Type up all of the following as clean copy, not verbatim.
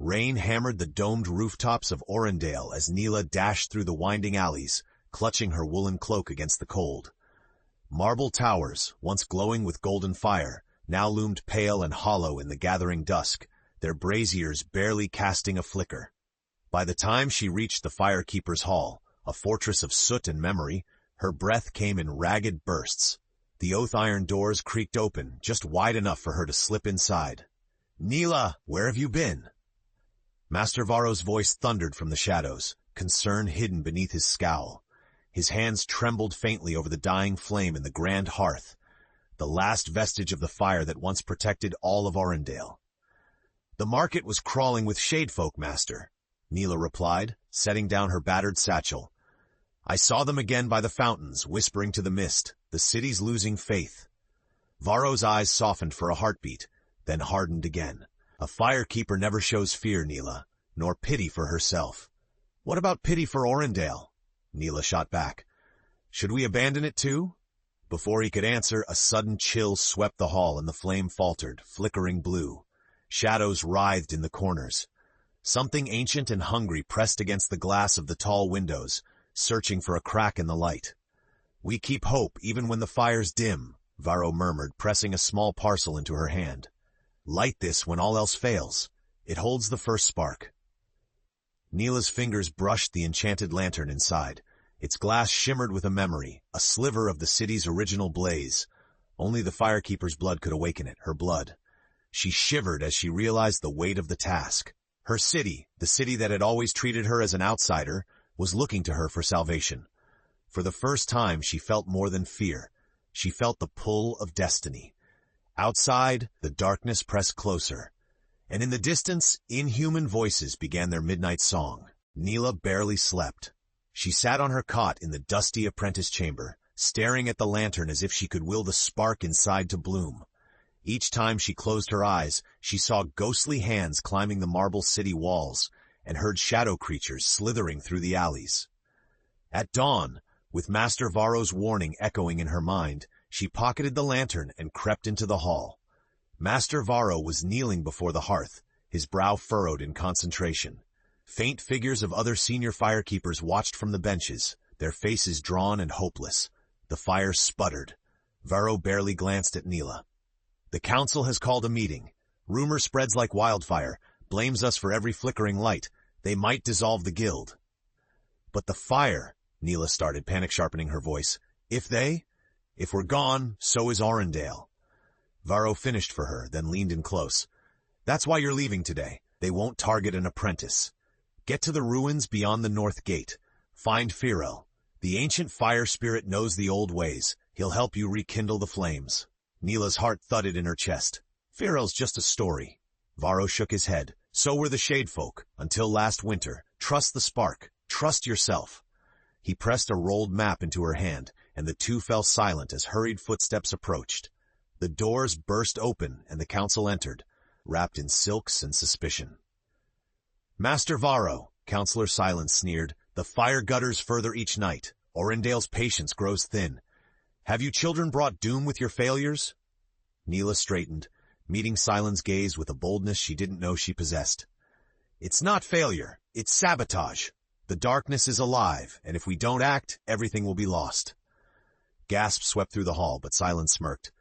Rain hammered the domed rooftops of Aurindale as Nila dashed through the winding alleys, clutching her woolen cloak against the cold. Marble towers, once glowing with golden fire, now loomed pale and hollow in the gathering dusk, their braziers barely casting a flicker. By the time she reached the Firekeeper's hall, a fortress of soot and memory, her breath came in ragged bursts. The oath-iron doors creaked open, just wide enough for her to slip inside. "Nila, where have you been?" Master Varro's voice thundered from the shadows, concern hidden beneath his scowl. His hands trembled faintly over the dying flame in the grand hearth, the last vestige of the fire that once protected all of Aurindale. "The market was crawling with shadefolk, master," Nila replied, setting down her battered satchel. "I saw them again by the fountains, whispering to the mist, the city's losing faith." Varro's eyes softened for a heartbeat, then hardened again. "A Firekeeper never shows fear, Nila, nor pity for herself." "What about pity for Aurindale?" Nila shot back. "Should we abandon it too?" Before he could answer, a sudden chill swept the hall and the flame faltered, flickering blue. Shadows writhed in the corners. Something ancient and hungry pressed against the glass of the tall windows, searching for a crack in the light. "We keep hope even when the fire's dim," Varro murmured, pressing a small parcel into her hand. "Light this when all else fails. It holds the first spark." Nila's fingers brushed the enchanted lantern inside. Its glass shimmered with a memory, a sliver of the city's original blaze. Only the Firekeeper's blood could awaken it, her blood. She shivered as she realized the weight of the task. Her city, the city that had always treated her as an outsider, was looking to her for salvation. For the first time she felt more than fear. She felt the pull of destiny. Outside, the darkness pressed closer. And in the distance, inhuman voices began their midnight song. Nila barely slept. She sat on her cot in the dusty apprentice chamber, staring at the lantern as if she could will the spark inside to bloom. Each time she closed her eyes, she saw ghostly hands climbing the marble city walls, and heard shadow creatures slithering through the alleys. At dawn, with Master Varro's warning echoing in her mind, she pocketed the lantern and crept into the hall. Master Varro was kneeling before the hearth, his brow furrowed in concentration. Faint figures of other senior Firekeepers watched from the benches, their faces drawn and hopeless. The fire sputtered. Varro barely glanced at Nila. "The council has called a meeting. Rumor spreads like wildfire, blames us for every flickering light. They might dissolve the guild." "But the fire," Nila started, panic sharpening her voice. If we're gone, so is Aurindale." Varro finished for her, then leaned in close. "That's why you're leaving today. They won't target an apprentice. Get to the ruins beyond the north gate. Find Firel. The ancient fire spirit knows the old ways. He'll help you rekindle the flames." Nila's heart thudded in her chest. "Firel's just a story." Varro shook his head. "So were the shadefolk, until last winter. Trust the spark. Trust yourself." He pressed a rolled map into her hand, and the two fell silent as hurried footsteps approached. The doors burst open, and the council entered, wrapped in silks and suspicion. "Master Varro," Councillor Silence sneered, "the fire gutters further each night. Aurindale's patience grows thin. Have you children brought doom with your failures?" Nila straightened, meeting Silence's gaze with a boldness she didn't know she possessed. "It's not failure, it's sabotage. The darkness is alive, and if we don't act, everything will be lost." Gasps swept through the hall, but Silence smirked.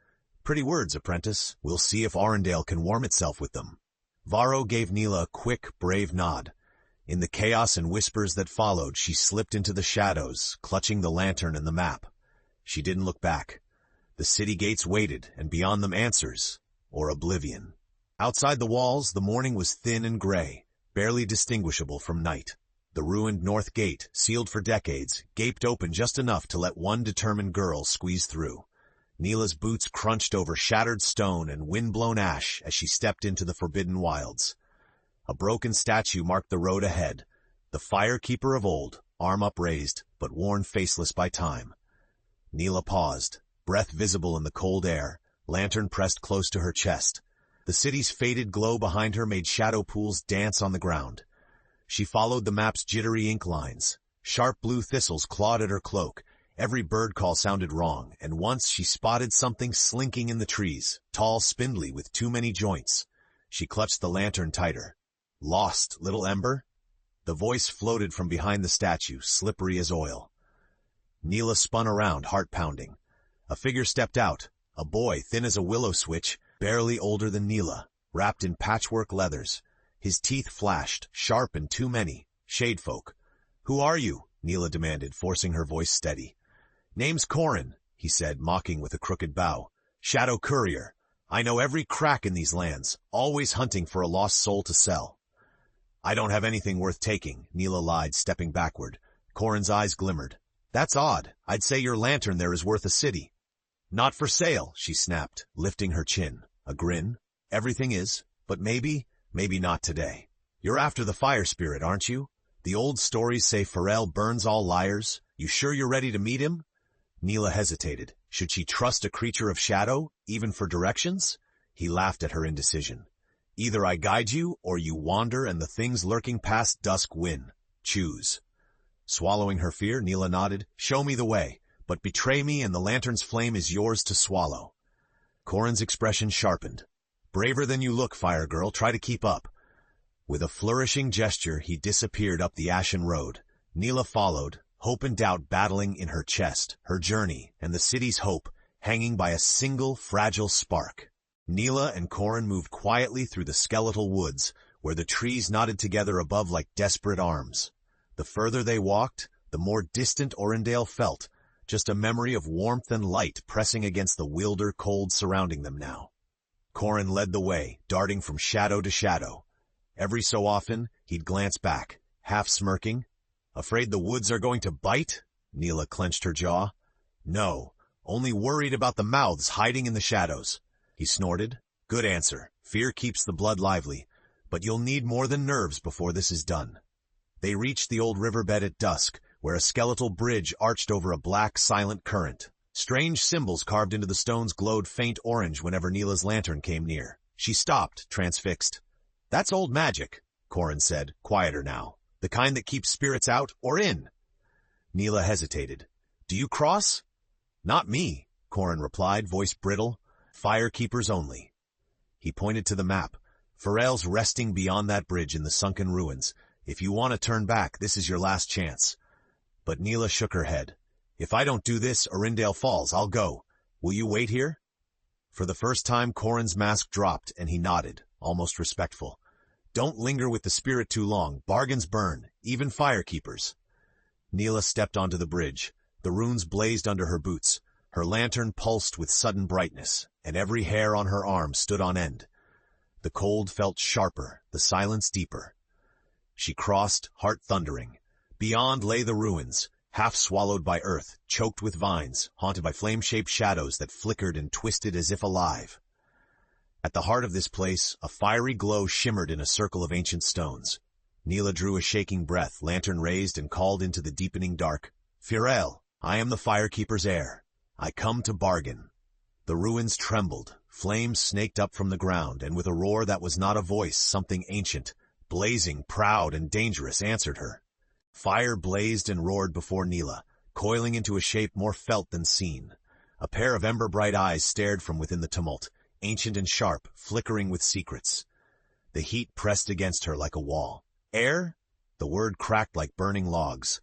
"Pretty words, apprentice. We'll see if Aurindale can warm itself with them." Varro gave Nila a quick, brave nod. In the chaos and whispers that followed, she slipped into the shadows, clutching the lantern and the map. She didn't look back. The city gates waited, and beyond them answers, or oblivion. Outside the walls, the morning was thin and gray, barely distinguishable from night. The ruined north gate, sealed for decades, gaped open just enough to let one determined girl squeeze through. Nila's boots crunched over shattered stone and wind-blown ash as she stepped into the forbidden wilds. A broken statue marked the road ahead, the Firekeeper of old, arm upraised, but worn faceless by time. Nila paused, breath visible in the cold air, lantern pressed close to her chest. The city's faded glow behind her made shadow pools dance on the ground. She followed the map's jittery ink lines. Sharp blue thistles clawed at her cloak. Every bird call sounded wrong, and once she spotted something slinking in the trees, tall, spindly, with too many joints. She clutched the lantern tighter. Lost, little ember? The voice floated from behind the statue, slippery as oil. Nila spun around, heart pounding. A figure stepped out, a boy thin as a willow switch, barely older than Nila, wrapped in patchwork leathers. His teeth flashed, sharp and too many. Shadefolk. "Who are you?" Nila demanded, forcing her voice steady. "Name's Corin," he said, mocking with a crooked bow. "Shadow Courier. I know every crack in these lands, always hunting for a lost soul to sell." "I don't have anything worth taking," Nila lied, stepping backward. Corin's eyes glimmered. "That's odd. I'd say your lantern there is worth a city." "Not for sale," she snapped, lifting her chin. A grin. "Everything is, but maybe not today. You're after the fire spirit, aren't you? The old stories say Prevail burns all liars. You sure you're ready to meet him?" Nila hesitated. Should she trust a creature of shadow, even for directions? He laughed at her indecision. "Either I guide you, or you wander and the things lurking past dusk win. Choose." Swallowing her fear, Nila nodded. "Show me the way, but betray me and the lantern's flame is yours to swallow." Corin's expression sharpened. "Braver than you look, Fire Girl. Try to keep up." With a flourishing gesture, he disappeared up the ashen road. Nila followed, hope and doubt battling in her chest, her journey, and the city's hope, hanging by a single fragile spark. Nila and Corin moved quietly through the skeletal woods, where the trees knotted together above like desperate arms. The further they walked, the more distant Aurindale felt, just a memory of warmth and light pressing against the wilder cold surrounding them now. Corin led the way, darting from shadow to shadow. Every so often, he'd glance back, half smirking. "Afraid the woods are going to bite?" Nila clenched her jaw. "No, only worried about the mouths hiding in the shadows." He snorted. "Good answer. Fear keeps the blood lively, but you'll need more than nerves before this is done." They reached the old riverbed at dusk, where a skeletal bridge arched over a black, silent current. Strange symbols carved into the stones glowed faint orange whenever Nila's lantern came near. She stopped, transfixed. "That's old magic," Corin said, quieter now. "The kind that keeps spirits out or in." Nila hesitated. "Do you cross?" "Not me," Corin replied, voice brittle. "Firekeepers only." He pointed to the map. "Prevail's resting beyond that bridge in the sunken ruins. If you want to turn back, this is your last chance." But Nila shook her head. "If I don't do this, Aurindale falls. I'll go. Will you wait here?" For the first time, Corin's mask dropped, and he nodded, almost respectful. "Don't linger with the spirit too long. Bargains burn, even firekeepers." Nila stepped onto the bridge. The runes blazed under her boots. Her lantern pulsed with sudden brightness, and every hair on her arm stood on end. The cold felt sharper, the silence deeper. She crossed, heart thundering. Beyond lay the ruins, half swallowed by earth, choked with vines, haunted by flame-shaped shadows that flickered and twisted as if alive. At the heart of this place, a fiery glow shimmered in a circle of ancient stones. Nila drew a shaking breath, lantern raised, and called into the deepening dark. "Prevail, I am the Firekeeper's heir. I come to bargain." The ruins trembled, flames snaked up from the ground, and with a roar that was not a voice, something ancient, blazing, proud, and dangerous, answered her. Fire blazed and roared before Nila, coiling into a shape more felt than seen. A pair of ember-bright eyes stared from within the tumult, ancient and sharp, flickering with secrets. The heat pressed against her like a wall. "Heir?" The word cracked like burning logs.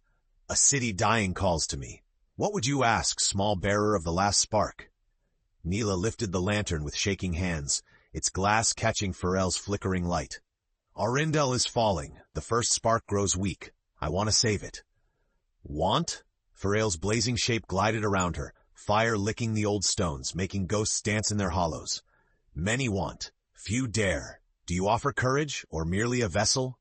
"A city dying calls to me. What would you ask, small bearer of the last spark?" Nila lifted the lantern with shaking hands, its glass catching Prevail's flickering light. "Aurindale is falling. The first spark grows weak. I want to save it." "Want?" Prevail's blazing shape glided around her, fire licking the old stones, making ghosts dance in their hollows. "Many want. Few dare. Do you offer courage, or merely a vessel?"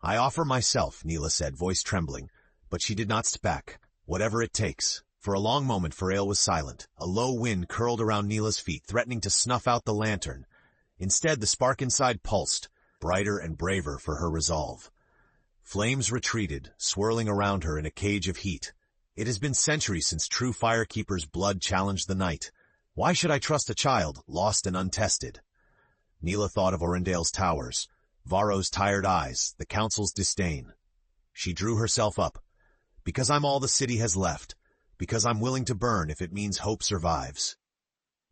"I offer myself," Nila said, voice trembling, but she did not speak. "Whatever it takes." For a long moment Prevail was silent. A low wind curled around Nila's feet, threatening to snuff out the lantern. Instead, the spark inside pulsed, brighter and braver for her resolve. Flames retreated, swirling around her in a cage of heat. It has been centuries since true Firekeeper's blood challenged the night. Why should I trust a child, lost and untested? Nila thought of Aurindale's towers, Varro's tired eyes, the council's disdain. She drew herself up. "Because I'm all the city has left. Because I'm willing to burn if it means hope survives."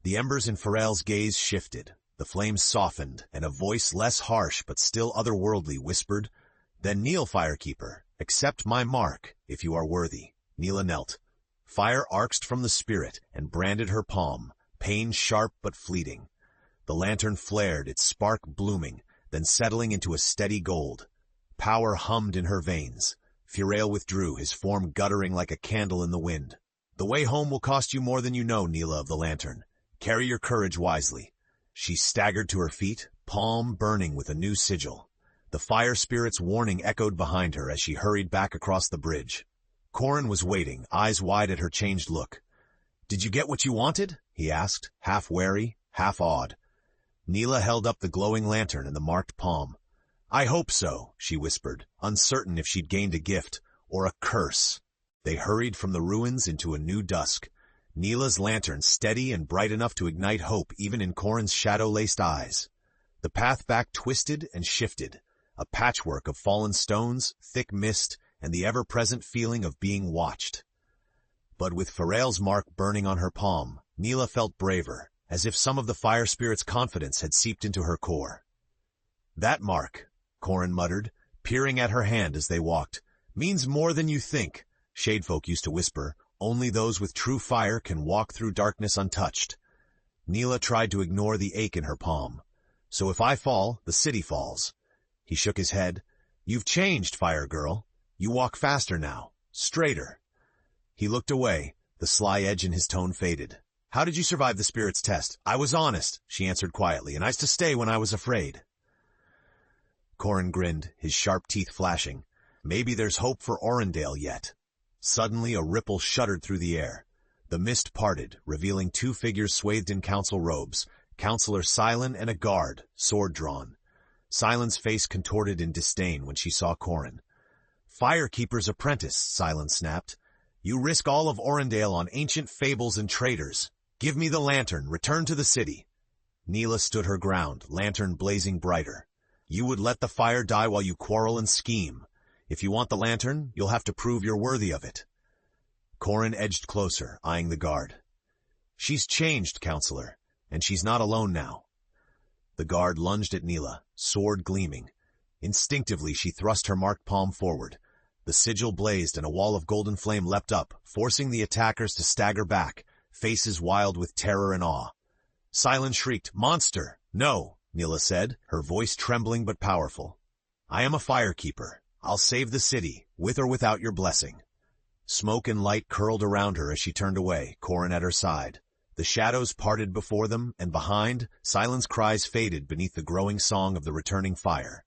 The embers in Prevail's gaze shifted. The flames softened, and a voice less harsh but still otherworldly whispered, "Then kneel, Firekeeper. Accept my mark, if you are worthy." Nila knelt. Fire arced from the spirit and branded her palm, pain sharp but fleeting. The lantern flared, its spark blooming, then settling into a steady gold. Power hummed in her veins. Prevail withdrew, his form guttering like a candle in the wind. "The way home will cost you more than you know, Nila of the Lantern. Carry your courage wisely." She staggered to her feet, palm burning with a new sigil. The fire spirit's warning echoed behind her as she hurried back across the bridge. Corin was waiting, eyes wide at her changed look. "Did you get what you wanted?" he asked, half wary, half awed. Nila held up the glowing lantern and the marked palm. "I hope so," she whispered, uncertain if she'd gained a gift or a curse. They hurried from the ruins into a new dusk. Nila's lantern steady and bright enough to ignite hope even in Corin's shadow-laced eyes. The path back twisted and shifted, a patchwork of fallen stones, thick mist, and the ever-present feeling of being watched. But with Prevail's mark burning on her palm, Nila felt braver, as if some of the fire spirit's confidence had seeped into her core. "That mark," Corin muttered, peering at her hand as they walked, "means more than you think." Shadefolk used to whisper, "Only those with true fire can walk through darkness untouched." Nila tried to ignore the ache in her palm. "So if I fall, the city falls." He shook his head. "You've changed, Fire Girl. You walk faster now, straighter." He looked away, the sly edge in his tone faded. "How did you survive the spirit's test?" "I was honest," she answered quietly, "and I was to stay when I was afraid." Corin grinned, his sharp teeth flashing. "Maybe there's hope for Aurindale yet." Suddenly a ripple shuddered through the air. The mist parted, revealing two figures swathed in council robes, Counselor Silent and a guard, sword drawn. Silent's face contorted in disdain when she saw Corin. "Firekeeper's apprentice," Silent snapped. "You risk all of Aurindale on ancient fables and traitors. Give me the lantern, return to the city." Nila stood her ground, lantern blazing brighter. "You would let the fire die while you quarrel and scheme. If you want the lantern, you'll have to prove you're worthy of it." Corin edged closer, eyeing the guard. "She's changed, Counselor, and she's not alone now." The guard lunged at Nila, sword gleaming. Instinctively she thrust her marked palm forward. The sigil blazed and a wall of golden flame leapt up, forcing the attackers to stagger back, faces wild with terror and awe. Silent shrieked, "Monster!" "No," Nila said, her voice trembling but powerful. "I am a Firekeeper. I'll save the city, with or without your blessing." Smoke and light curled around her as she turned away, Corin at her side. The shadows parted before them, and behind, Silent's cries faded beneath the growing song of the returning fire.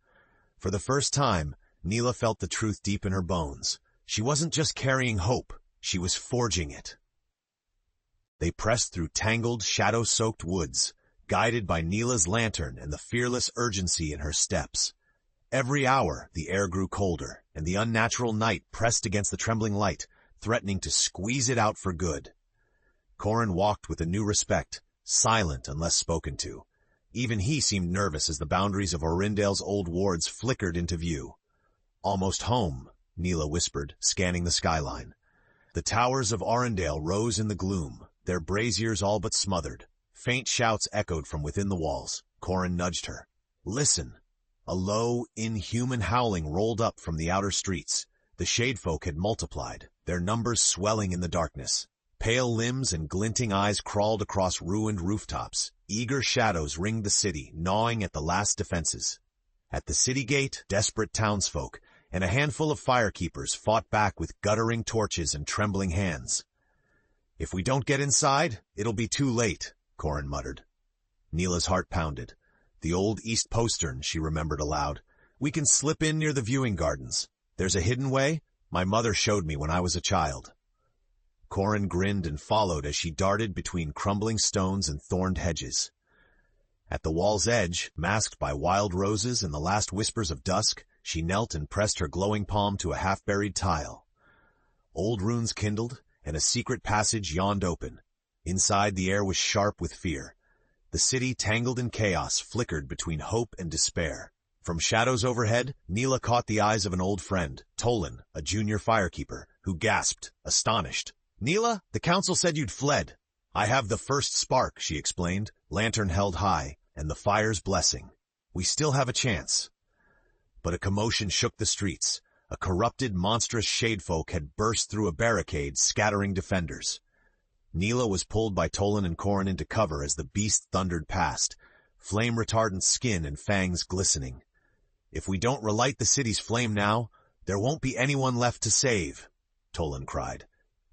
For the first time, Nila felt the truth deep in her bones. She wasn't just carrying hope, she was forging it. They pressed through tangled, shadow-soaked woods, guided by Nila's lantern and the fearless urgency in her steps. Every hour, the air grew colder, and the unnatural night pressed against the trembling light, threatening to squeeze it out for good. Corin walked with a new respect, silent unless spoken to. Even he seemed nervous as the boundaries of Aurindale's old wards flickered into view. "Almost home," Nila whispered, scanning the skyline. The towers of Aurindale rose in the gloom, their braziers all but smothered. Faint shouts echoed from within the walls. Corin nudged her. "Listen." A low, inhuman howling rolled up from the outer streets. The shadefolk had multiplied, their numbers swelling in the darkness. Pale limbs and glinting eyes crawled across ruined rooftops. Eager shadows ringed the city, gnawing at the last defenses. At the city gate, desperate townsfolk and a handful of firekeepers fought back with guttering torches and trembling hands. "If we don't get inside, it'll be too late," Corin muttered. Nila's heart pounded. The old East Postern, she remembered aloud. "We can slip in near the viewing gardens. There's a hidden way. My mother showed me when I was a child." Corin grinned and followed as she darted between crumbling stones and thorned hedges. At the wall's edge, masked by wild roses and the last whispers of dusk, she knelt and pressed her glowing palm to a half-buried tile. Old runes kindled, and a secret passage yawned open. Inside, the air was sharp with fear. The city, tangled in chaos, flickered between hope and despair. From shadows overhead, Nila caught the eyes of an old friend, Tolan, a junior firekeeper, who gasped, astonished. "Nila, the council said you'd fled." "I have the first spark," she explained, lantern held high. and the fire's blessing. We still have a chance. But a commotion shook the streets. A corrupted, monstrous shadefolk had burst through a barricade, scattering defenders. Nila was pulled by Tolan and Corin into cover as the beast thundered past, flame-retardant skin and fangs glistening. If we don't relight the city's flame now, there won't be anyone left to save, Tolan cried.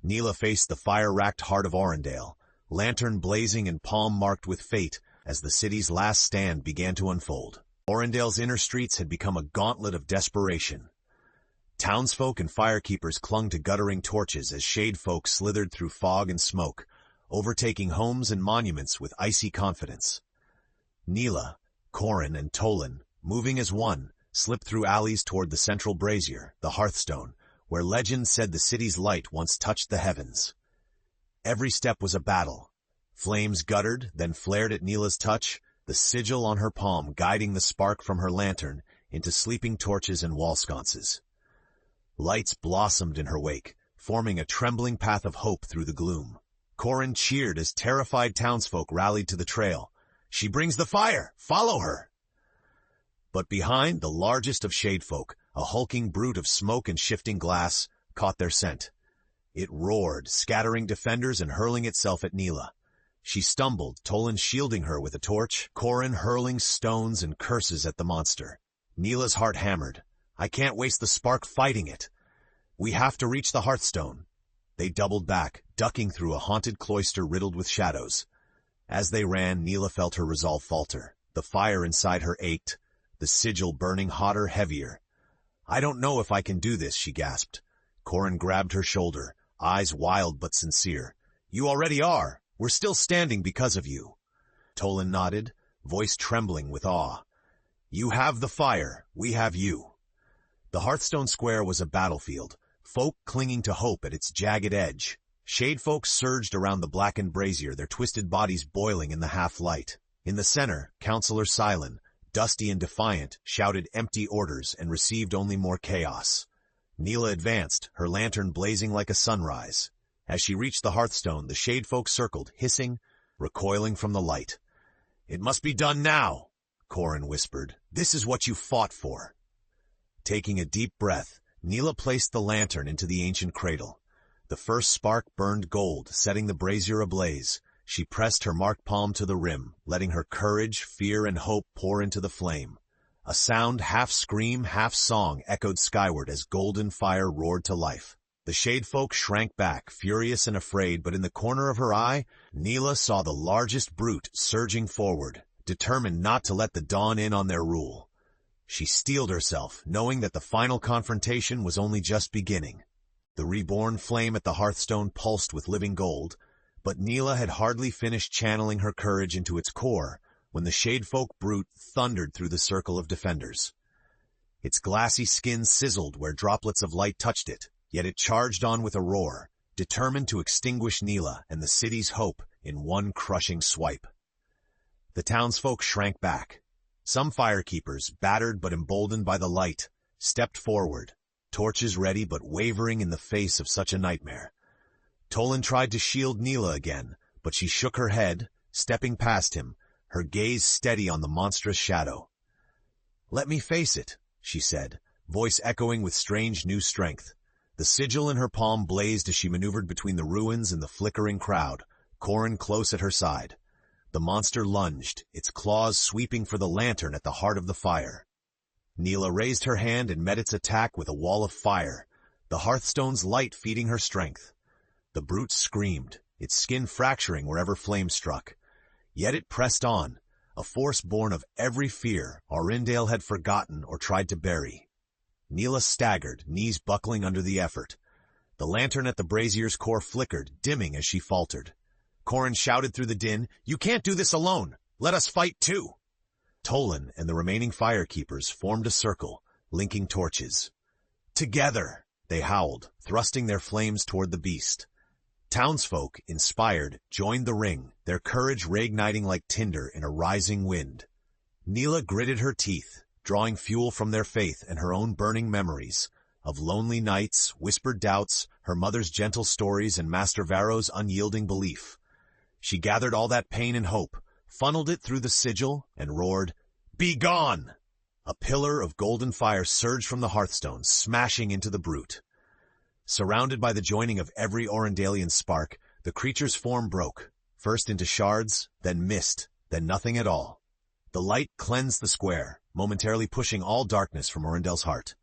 Nila faced the fire-racked heart of Aurindale, lantern blazing and palm marked with fate as the city's last stand began to unfold. Aurindale's inner streets had become a gauntlet of desperation. Townsfolk and firekeepers clung to guttering torches as shadefolk slithered through fog and smoke, overtaking homes and monuments with icy confidence. Nila, Corin, and Tolan, moving as one, slipped through alleys toward the central brazier, the hearthstone, where legend said the city's light once touched the heavens. Every step was a battle. Flames guttered, then flared at Nila's touch, the sigil on her palm guiding the spark from her lantern into sleeping torches and wall sconces. Lights blossomed in her wake, forming a trembling path of hope through the gloom. Corin cheered as terrified townsfolk rallied to the trail. "She brings the fire! Follow her!" But behind, the largest of shadefolk, a hulking brute of smoke and shifting glass, caught their scent. It roared, scattering defenders and hurling itself at Nila. She stumbled, Tolan shielding her with a torch, Corin hurling stones and curses at the monster. Nila's heart hammered. "I can't waste the spark fighting it. We have to reach the hearthstone." They doubled back, ducking through a haunted cloister riddled with shadows. As they ran, Nila felt her resolve falter. The fire inside her ached, the sigil burning hotter, heavier. "I don't know if I can do this," she gasped. Corin grabbed her shoulder, eyes wild but sincere. "You already are. We're still standing because of you." Tolan nodded, voice trembling with awe. "You have the fire, we have you." The Hearthstone Square was a battlefield, folk clinging to hope at its jagged edge. Shadefolk surged around the blackened brazier, their twisted bodies boiling in the half-light. In the center, Councillor Silent, dusty and defiant, shouted empty orders and received only more chaos. Nila advanced, her lantern blazing like a sunrise. As she reached the hearthstone, the shadefolk circled, hissing, recoiling from the light. "It must be done now," Corin whispered. "This is what you fought for." Taking a deep breath, Nila placed the lantern into the ancient cradle. The first spark burned gold, setting the brazier ablaze. She pressed her marked palm to the rim, letting her courage, fear, and hope pour into the flame. A sound half scream, half song echoed skyward as golden fire roared to life. The shadefolk shrank back, furious and afraid, but in the corner of her eye, Nila saw the largest brute surging forward, determined not to let the dawn in on their rule. She steeled herself, knowing that the final confrontation was only just beginning. The reborn flame at the hearthstone pulsed with living gold, but Nila had hardly finished channeling her courage into its core when the shadefolk brute thundered through the circle of defenders. Its glassy skin sizzled where droplets of light touched it, yet it charged on with a roar, determined to extinguish Nila and the city's hope in one crushing swipe. The townsfolk shrank back. Some firekeepers, battered but emboldened by the light, stepped forward, torches ready but wavering in the face of such a nightmare. Tolan tried to shield Nila again, but she shook her head, stepping past him, her gaze steady on the monstrous shadow. "Let me face it," she said, voice echoing with strange new strength. The sigil in her palm blazed as she maneuvered between the ruins and the flickering crowd, Corin close at her side. The monster lunged, its claws sweeping for the lantern at the heart of the fire. Nila raised her hand and met its attack with a wall of fire, the hearthstone's light feeding her strength. The brute screamed, its skin fracturing wherever flame struck. Yet it pressed on, a force born of every fear Aurindale had forgotten or tried to bury. Nila staggered, knees buckling under the effort. The lantern at the brazier's core flickered, dimming as she faltered. Corin shouted through the din, "You can't do this alone! Let us fight too!" Tolan and the remaining firekeepers formed a circle, linking torches. "Together!" they howled, thrusting their flames toward the beast. Townsfolk, inspired, joined the ring, their courage reigniting like tinder in a rising wind. Nila gritted her teeth, drawing fuel from their faith and her own burning memories, of lonely nights, whispered doubts, her mother's gentle stories, and Master Varro's unyielding belief. She gathered all that pain and hope, funneled it through the sigil, and roared, "Be gone!" A pillar of golden fire surged from the hearthstone, smashing into the brute. Surrounded by the joining of every Aurindalian spark, the creature's form broke, first into shards, then mist, then nothing at all. The light cleansed the square, momentarily pushing all darkness from Aurindale's heart.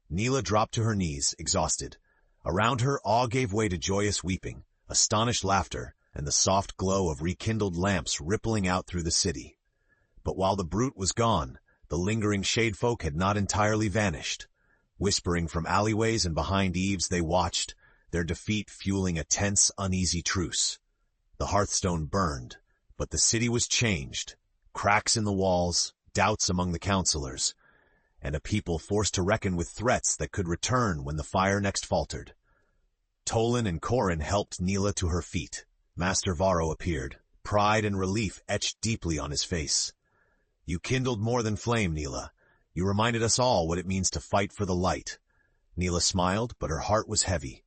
Nila dropped to her knees, exhausted. Around her, awe gave way to joyous weeping, astonished laughter, and the soft glow of rekindled lamps rippling out through the city. But while the brute was gone, the lingering shadefolk had not entirely vanished. Whispering from alleyways and behind eaves, they watched, their defeat fueling a tense, uneasy truce. The hearthstone burned, but the city was changed. Cracks in the walls, doubts among the counselors, and a people forced to reckon with threats that could return when the fire next faltered. Tolan and Corin helped Nila to her feet. Master Varro appeared, pride and relief etched deeply on his face. "You kindled more than flame, Nila. You reminded us all what it means to fight for the light." Nila smiled, but her heart was heavy.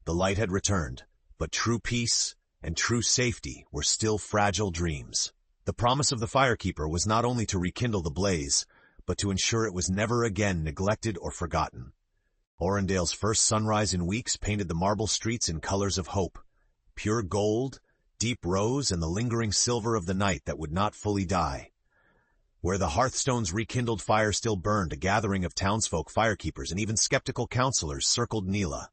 The light had returned, but true peace and true safety were still fragile dreams. The promise of the Firekeeper was not only to rekindle the blaze, but to ensure it was never again neglected or forgotten. Aurindale's first sunrise in weeks painted the marble streets in colors of hope. Pure gold, deep rose, and the lingering silver of the night that would not fully die. Where the hearthstone's rekindled fire still burned, a gathering of townsfolk, firekeepers, and even skeptical counselors circled Nila.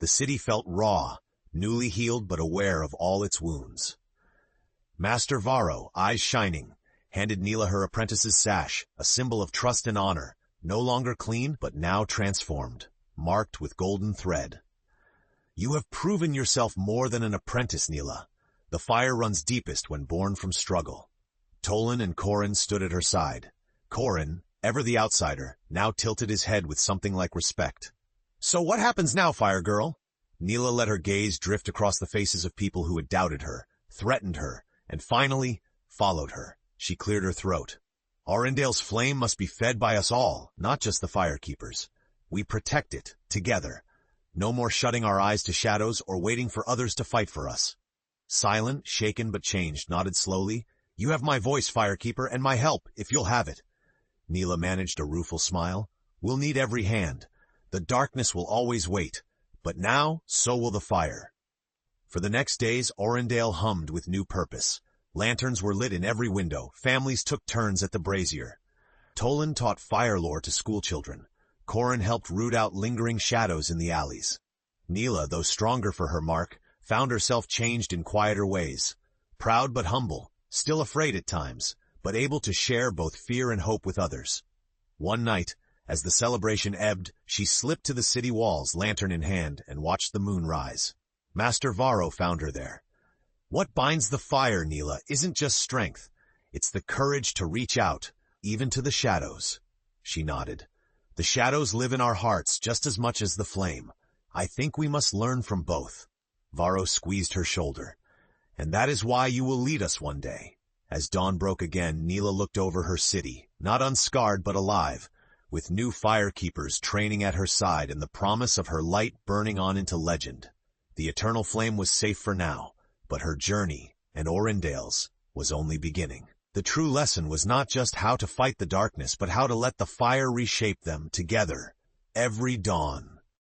The city felt raw, newly healed but aware of all its wounds. Master Varro, eyes shining, handed Nila her apprentice's sash, a symbol of trust and honor, no longer clean but now transformed, marked with golden thread. "You have proven yourself more than an apprentice, Nila. The fire runs deepest when born from struggle." Tolan and Corin stood at her side. Corin, ever the outsider, now tilted his head with something like respect. "So what happens now, Fire Girl?" Nila let her gaze drift across the faces of people who had doubted her, threatened her, and finally followed her. She cleared her throat. "Aurindale's flame must be fed by us all, not just the Firekeepers. We protect it, together. No more shutting our eyes to shadows or waiting for others to fight for us." Silent, shaken but changed, nodded slowly. "You have my voice, Firekeeper, and my help, if you'll have it." Nila managed a rueful smile. "We'll need every hand. The darkness will always wait, but now so will the fire." For the next days, Aurindale hummed with new purpose. Lanterns were lit in every window. Families took turns at the brazier. Tolan taught fire lore to schoolchildren. Corin helped root out lingering shadows in the alleys. Nila, though stronger for her mark, found herself changed in quieter ways. Proud but humble, still afraid at times, but able to share both fear and hope with others. One night, as the celebration ebbed, she slipped to the city walls, lantern in hand, and watched the moon rise. Master Varro found her there. "What binds the fire, Nila, isn't just strength. It's the courage to reach out, even to the shadows." She nodded. "The shadows live in our hearts just as much as the flame. I think we must learn from both." Varro squeezed her shoulder. "And that is why you will lead us one day." As dawn broke again, Nila looked over her city, not unscarred but alive, with new firekeepers training at her side and the promise of her light burning on into legend. The eternal flame was safe for now, but her journey, and Aurindale's, was only beginning. The true lesson was not just how to fight the darkness, but how to let the fire reshape them together, every dawn.